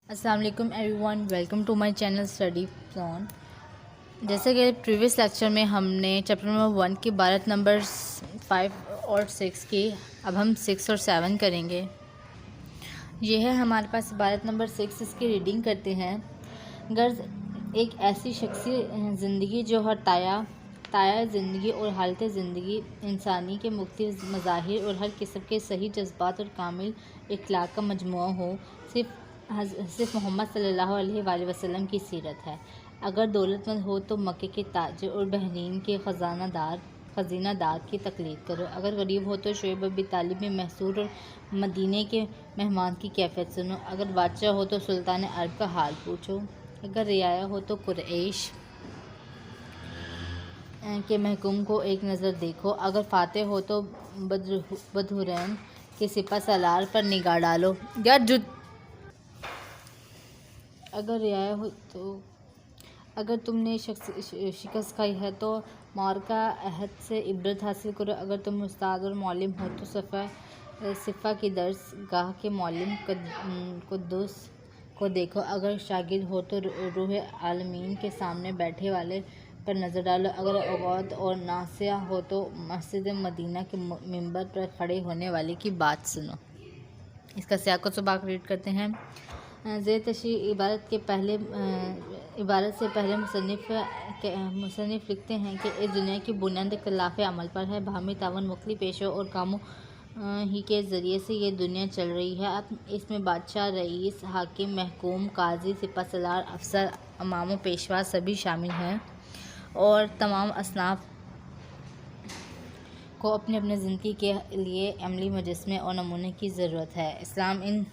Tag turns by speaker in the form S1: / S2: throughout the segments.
S1: السلام علیکم everyone, welcome to my channel study zone. جیسے کہ پریویس لیکچر میں ہم نے چیپٹر نمبر 1 کی عبارت نمبر 5 اور 6 کی، اب ہم 6 اور 7 کریں گے۔ یہ ہے ہمارے پاس عبارت نمبر 6، اس کی ریڈنگ کرتے ہیں۔ غرض ایک ایسی شخصی زندگی جو ہر تایا زندگی اور حالت زندگی انسانی کے مختلف مظاہر اور ہر قسم کے صحیح جذبات اور کامل اخلاق کا مجموعہ ہو، صرف محمد صلی اللہ علیہ وآلہ وسلم کی سیرت ہے۔ اگر دولت مند ہو تو مکے کے تاجر اور بحرین کے خزینہ دار کی تقلید کرو، اگر غریب ہو تو شعیب ابی طالب میں محصور اور مدینے کے مہمان کی کیفیت سنو، اگر بادشاہ ہو تو سلطان عرب کا حال پوچھو، اگر رعایا ہو تو قریش کے محکوم کو ایک نظر دیکھو، اگر فاتح ہو تو بدحورین کے سپہ سالار پر نگاہ ڈالو، اگر رعایا ہو تو اگر تم نے شکست کھائی ہے تو معرکہ احد سے عبرت حاصل کرو، اگر تم استاد اور معلم ہو تو صفا کی درس گاہ کے معلم قدوس کو دیکھو، اگر شاگرد ہو تو روح العالمین کے سامنے بیٹھے والے پر نظر ڈالو، اگر اغوث اور ناصح ہو تو مسجد مدینہ کے ممبر پر کھڑے ہونے والے کی بات سنو۔ اس کا سیاق و سباق ریڈ کرتے ہیں۔ زیر تشریح عبارت سے پہلے مصنف لکھتے ہیں کہ اس دنیا کی بنیاد اختلاف عمل پر ہے، باہمی تعاون، مختلف پیشوں اور کاموں ہی کے ذریعے سے یہ دنیا چل رہی ہے۔ اس میں بادشاہ، رئیس، حاکم، محکوم، قاضی، سپہ سالار، افسر، امام و پیشوا سبھی شامل ہیں، اور تمام اصناف کو اپنی اپنی زندگی کے لیے عملی مجسمے اور نمونے کی ضرورت ہے۔ اسلام ان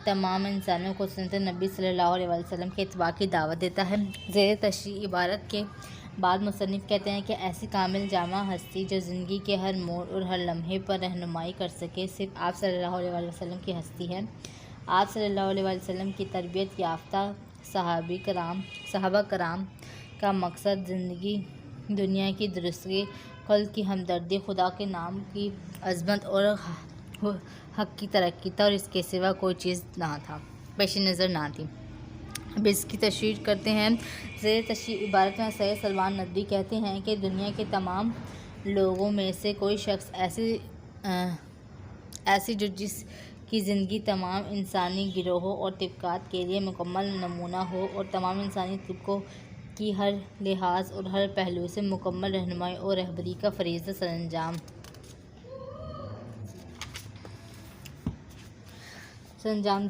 S1: تمام انسانوں کو سنت نبی صلی اللہ علیہ وآلہ وسلم کے اتباع کی دعوت دیتا ہے۔ زیر تشریح عبارت کے بعد مصنف کہتے ہیں کہ ایسی کامل جامع ہستی جو زندگی کے ہر موڑ اور ہر لمحے پر رہنمائی کر سکے، صرف آپ صلی اللہ علیہ وآلہ وسلم کی ہستی ہے۔ آپ صلی اللہ علیہ وآلہ وسلم کی تربیت یافتہ صحابہ کرام کا مقصد زندگی دنیا کی درستگی، خلق کی ہمدردی، خدا کے نام کی عظمت اور حق کی ترقی تھا، اور اس کے سوا کوئی چیز پیش نظر نہ تھی۔ اب اس کی تشریح کرتے ہیں۔ زیر تشریح عبارت میں سید سلمان ندوی کہتے ہیں کہ دنیا کے تمام لوگوں میں سے کوئی شخص ایسی جو جس کی زندگی تمام انسانی گروہوں اور طبقات کے لیے مکمل نمونہ ہو، اور تمام انسانی طبقوں کی ہر لحاظ اور ہر پہلو سے مکمل رہنمائی اور رہبری کا فریضہ سرانجام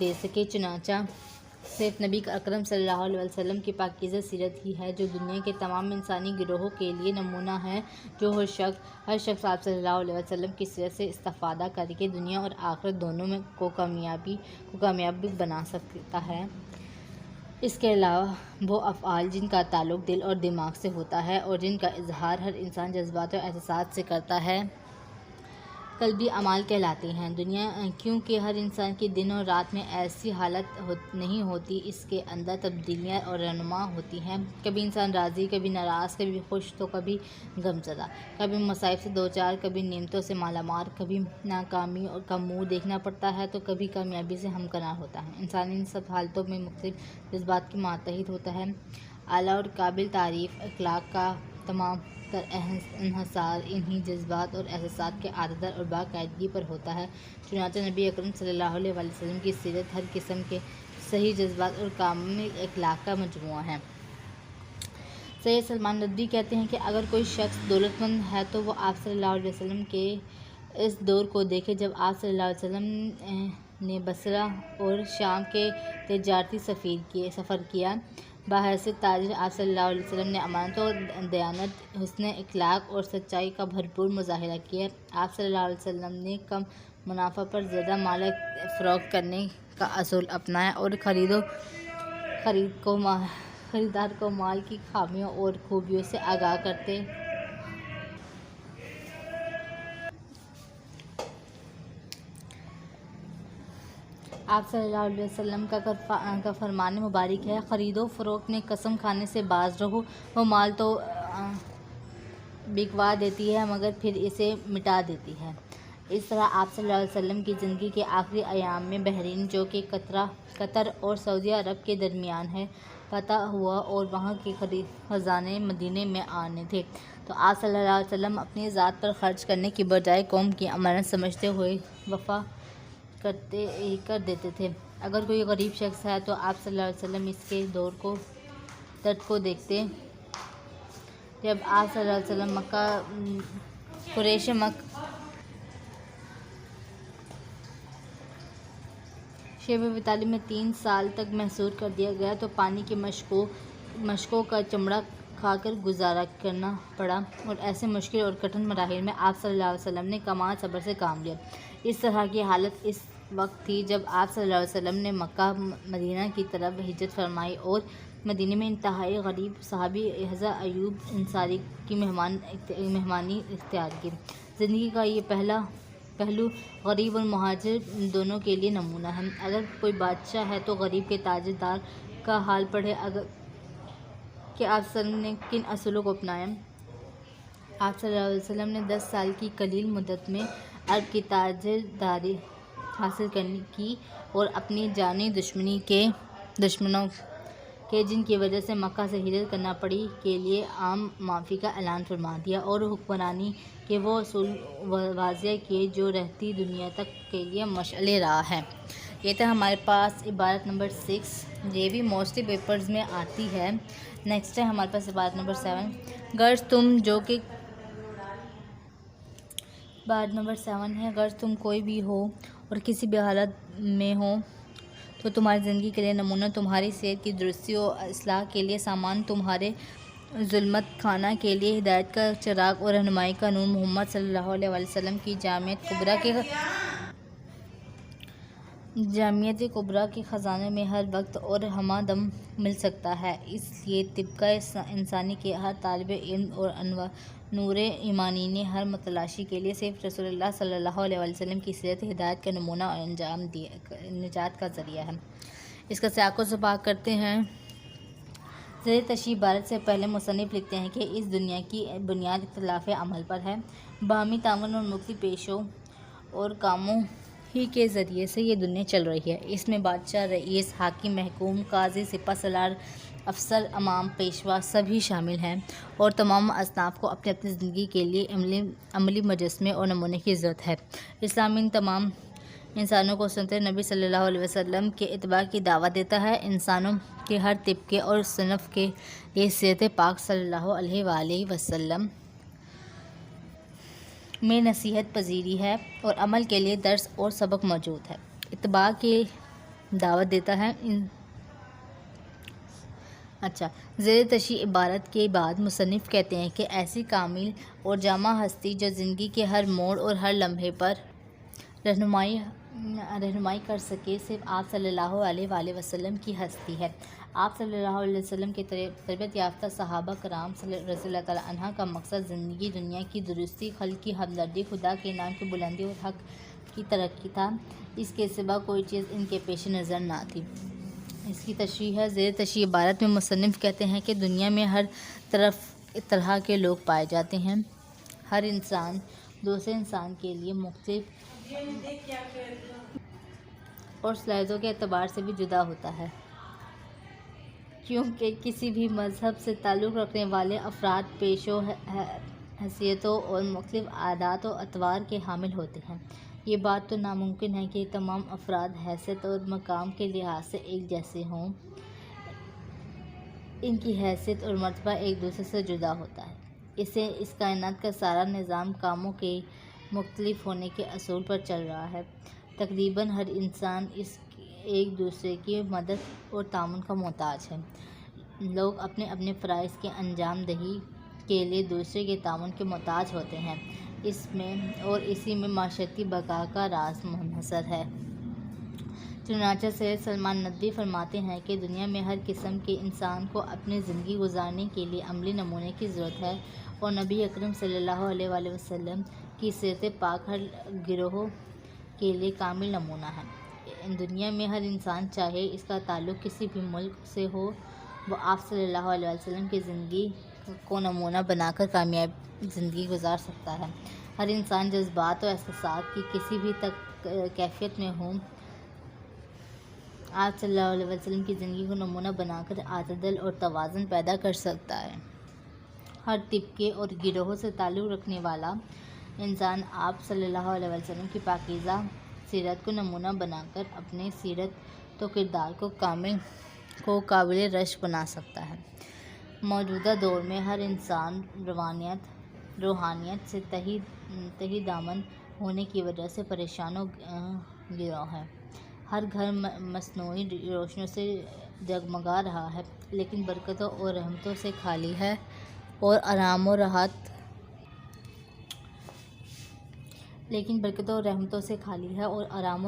S1: دے سکے۔ چنانچہ صرف نبی اکرم صلی اللہ علیہ وسلم کی پاکیزہ سیرت ہی ہے جو دنیا کے تمام انسانی گروہوں کے لیے نمونہ ہے، جو ہر شخص آپ صلی اللہ علیہ وسلم کی سیرت سے استفادہ کر کے دنیا اور آخرت دونوں میں کو کامیاب بنا سکتا ہے۔ اس کے علاوہ وہ افعال جن کا تعلق دل اور دماغ سے ہوتا ہے اور جن کا اظہار ہر انسان جذبات اور احساسات سے کرتا ہے، قلبی اعمال کہلاتے ہیں۔ کیونکہ ہر انسان کی دن اور رات میں ایسی حالت نہیں ہوتی، اس کے اندر تبدیلیاں اور رونما ہوتی ہیں، کبھی انسان راضی، کبھی ناراض، کبھی خوش تو کبھی غمزدہ، کبھی مصائب سے دوچار، کبھی نعمتوں سے مالا مال، کبھی ناکامی کا منہ دیکھنا پڑتا ہے تو کبھی کامیابی سے ہمکنار ہوتا ہے۔ انسان ان سب حالتوں میں مختلف جذبات کے ماتحت ہوتا ہے۔ اعلیٰ اور قابل تعریف اخلاق کا تمام تر انحصار انہی جذبات اور احساسات کے اعتدال اور باقاعدگی پر ہوتا ہے۔ چنانچہ نبی اکرم صلی اللہ علیہ وآلہ وسلم کی سیرت ہر قسم کے صحیح جذبات اور کامل اخلاق کا مجموعہ ہے۔ سید سلمان ندوی کہتے ہیں کہ اگر کوئی شخص دولت مند ہے تو وہ آپ صلی اللہ علیہ وسلم کے اس دور کو دیکھے جب آپ صلی اللہ علیہ وسلم نے بصرہ اور شام کے تجارتی سفر کیا۔ بحیثیت تاجر آپ صلی اللہ علیہ وسلم نے امانت و دیانت، حسن اخلاق اور سچائی کا بھرپور مظاہرہ کیا۔ آپ صلی اللہ علیہ وسلم نے کم منافع پر زیادہ مال فروخت کرنے کا اصول اپنایا اور خریدار کو مال کی خامیوں اور خوبیوں سے آگاہ کرتے آپ صلی اللہ علیہ وسلم کا فرمان مبارک ہے، خرید و فروخت میں قسم کھانے سے باز رہو، وہ مال تو بکوا دیتی ہے مگر پھر اسے مٹا دیتی ہے۔ اس طرح آپ صلی اللہ علیہ وسلم کی زندگی کے آخری ایام میں بحرین، جو کہ قطر اور سعودی عرب کے درمیان ہے، فتح ہوا اور وہاں کے خزانے مدینے میں آنے تھے، تو آپ صلی اللہ علیہ وسلم اپنی ذات پر خرچ کرنے کی بجائے قوم کی امانت سمجھتے ہوئے وقف کر دیتے تھے۔ اگر کوئی غریب شخص ہے تو آپ صلی اللہ علیہ وسلم اس کے درد کو دیکھتے۔ جب آپ صلی اللہ علیہ وسلم قریش مکہ شیب ابی میں 3 سال تک محصور کر دیا گیا تو پانی کی مشکوں کا چمڑا کھا کر گزارا کرنا پڑا، اور ایسے مشکل اور کٹھن مراحل میں آپ صلی اللہ علیہ وسلم نے کمال صبر سے کام لیا۔ اس طرح کی حالت اس وقت تھی جب آپ صلی اللہ علیہ وسلم نے مکہ مدینہ کی طرف ہجرت فرمائی اور مدینہ میں انتہائی غریب صحابی حضرت ایوب انصاری کی مہمانی اختیار کی۔ زندگی کا یہ پہلو غریب اور مہاجر دونوں کے لیے نمونہ ہے۔ اگر کوئی بادشاہ ہے تو غریب کے تاجدار کا حال پڑھے کہ آپ صلی اللہ علیہ وسلم نے کن اصولوں کو اپنایا۔ آپ صلی اللہ علیہ وسلم نے 10 سال کی قلیل مدت میں عرب کی تاجداری حاصل کی اور اپنی جانی دشمنوں کے جن کی وجہ سے مکہ سے ہجرت کرنا پڑی کے لیے عام معافی کا اعلان فرما دیا، اور حکمرانی کے وہ اصول واضح کیے جو رہتی دنیا تک کے لیے مشعل راہ ہیں۔ یہ تھا ہمارے پاس عبارت نمبر 6، یہ بھی موسٹلی پیپرز میں آتی ہے۔ نیکسٹ ہے ہمارے پاس عبارت نمبر 7، غرض تم عبارت نمبر 7 ہے، غرض تم کوئی بھی ہو اور کسی بھی حالت میں ہو تو تمہاری زندگی کے لیے نمونہ، تمہاری صحت کی درستی و اصلاح کے لیے سامان، تمہارے ظلمت خانہ کے لیے ہدایت کا چراغ اور رہنمائی کا نور محمد صلی اللہ علیہ وسلم کی جامعیت کبریٰ کے خزانے میں ہر وقت اور ہمہ دم مل سکتا ہے۔ اس لیے طبقہ انسانی کے ہر طالب علم اور نور ایمانی نے ہر متلاشی کے لیے صرف رسول اللہ صلی اللہ علیہ وسلم کی سیرت ہدایت کا نمونہ اور نجات کا ذریعہ ہے۔ اس کا سیاق و سباق کرتے ہیں۔ زیر تشریح عبارت سے پہلے مصنف لکھتے ہیں کہ اس دنیا کی بنیاد اختلاف عمل پر ہے، باہمی تعاون اور مختلف پیشوں اور کاموں ہی کے ذریعے سے یہ دنیا چل رہی ہے۔ اس میں بادشاہ، رئیس، حاکم، محکوم، قاضی، سپہ سالار، افسر، امام، پیشوا سبھی شامل ہیں، اور تمام اصناف کو اپنی اپنی زندگی کے لیے عملی مجسمے اور نمونے کی ضرورت ہے۔ اسلام ان تمام انسانوں کو سنت نبی صلی اللہ علیہ وسلم کے اتباع کی دعوت دیتا ہے۔ انسانوں کے ہر طبقے اور صنف کے لیے سیرت پاک صلی اللہ علیہ وآلہ وسلم میں نصیحت پذیری ہے اور عمل کے لیے درس اور سبق موجود ہے۔ اتباع کی دعوت دیتا ہے۔ زیر تشریح عبارت کے بعد مصنف کہتے ہیں کہ ایسی کامل اور جامع ہستی جو زندگی کے ہر موڑ اور ہر لمحے پر رہنمائی کر سکے، صرف آپ صلی اللہ علیہ وآلہ وسلم کی ہستی ہے۔ آپ صلی اللہ علیہ وسلم کے تربیت یافتہ صحابہ کرام رضی اللہ تعالیٰ عنہ کا مقصد زندگی دنیا کی درستی، خلق کی ہمدردی، خدا کے نام کی بلندی اور حق کی ترقی تھا۔ اس کے سوا کوئی چیز ان کے پیش نظر نہ تھی۔ اس کی تشریح ہے۔ زیر تشریح عبارت میں مصنف کہتے ہیں کہ دنیا میں ہر طرح کے لوگ پائے جاتے ہیں۔ ہر انسان دوسرے انسان کے لیے مختلف اور صلاحیتوں کے اعتبار سے بھی جدا ہوتا ہے، کیونکہ کسی بھی مذہب سے تعلق رکھنے والے افراد پیشوں، حیثیتوں اور مختلف عادات و اطوار کے حامل ہوتے ہیں۔ یہ بات تو ناممکن ہے کہ تمام افراد حیثیت اور مقام کے لحاظ سے ایک جیسے ہوں۔ ان کی حیثیت اور مرتبہ ایک دوسرے سے جدا ہوتا ہے۔ اس کائنات کا سارا نظام کاموں کے مختلف ہونے کے اصول پر چل رہا ہے۔ تقریباً ہر انسان ایک دوسرے کی مدد اور تعاون کا محتاج ہے۔ لوگ اپنے اپنے فرائض کی انجام دہی کے لیے دوسرے کے تعاون کے محتاج ہوتے ہیں۔ اسی میں معاشرتی بقا کا راز منحصر ہے۔ چنانچہ سید سلمان ندوی فرماتے ہیں کہ دنیا میں ہر قسم کے انسان کو اپنی زندگی گزارنے کے لیے عملی نمونے کی ضرورت ہے، اور نبی اکرم صلی اللہ علیہ وآلہ وسلم کی سیرت پاک ہر گروہ کے لیے کامل نمونہ ہے۔ دنیا میں ہر انسان، چاہے اس کا تعلق کسی بھی ملک سے ہو، وہ آپ صلی اللہ علیہ وسلم کی زندگی کو نمونہ بنا کر کامیاب زندگی گزار سکتا ہے۔ ہر انسان جذبات اور احساسات کی کسی بھی کیفیت میں ہو، آپ صلی اللہ علیہ وسلم کی زندگی کو نمونہ بنا کر اعتدال اور توازن پیدا کر سکتا ہے۔ ہر طبقے اور گروہ سے تعلق رکھنے والا انسان آپ صلی اللہ علیہ وسلم کی پاکیزہ سیرت کو نمونہ بنا کر اپنے سیرت و کردار کو قابل رشک بنا سکتا ہے۔ موجودہ دور میں ہر انسان روحانیت سے تہی دامن ہونے کی وجہ سے پریشان و گرو ہے۔ ہر گھر مصنوعی روشنیوں سے جگمگا رہا ہے، لیکن برکتوں اور رحمتوں سے خالی ہے اور آرام و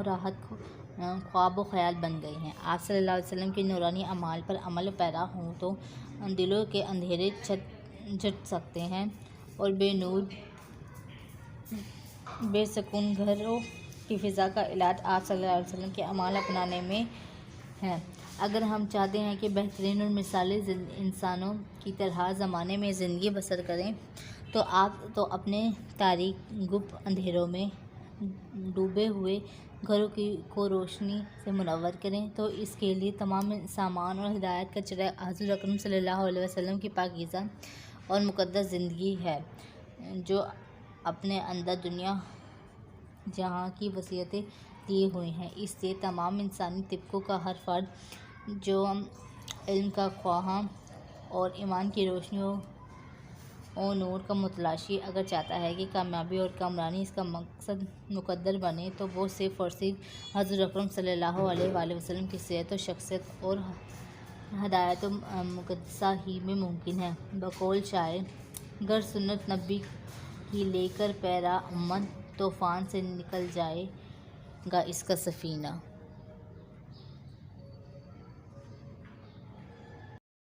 S1: راحت خواب و خیال بن گئی ہیں۔ آپ صلی اللہ علیہ وسلم کے نورانی اعمال پر عمل پیرا ہوں تو دلوں کے اندھیرے چھٹ سکتے ہیں اور بے سکون گھروں کی فضا کا علاج آپ صلی اللہ علیہ وسلم کے اعمال اپنانے میں ہے۔ اگر ہم چاہتے ہیں کہ بہترین اور مثالی انسانوں کی طرح زمانے میں زندگی بسر کریں تو اپنے تاریک گپ اندھیروں میں ڈوبے ہوئے گھروں کو روشنی سے منور کریں، تو اس کے لیے تمام سامان اور ہدایت کا چراغ حضور اکرم صلی اللہ علیہ وسلم کی پاکیزہ اور مقدس زندگی ہے، جو اپنے اندر دنیا جہاں کی وصیتیں لیے ہوئے ہے۔ اس لیے تمام انسانی طبقوں کا ہر فرد جو علم کا خواہاں اور ایمان کی روشنی و نور کا متلاشی اگر چاہتا ہے کہ کامیابی اور کامرانی اس کا مقصد مقدر بنے، تو وہ صرف اور صرف حضور اکرم صلی اللہ علیہ وآلہ وسلم کی سیرت و شخصیت اور ہدایت مقدسہ ہی میں ممکن ہے۔ بقول شاعر، گر سنت نبی کی لے کر پیرا امت، طوفان سے نکل جائے گا اس کا سفینہ۔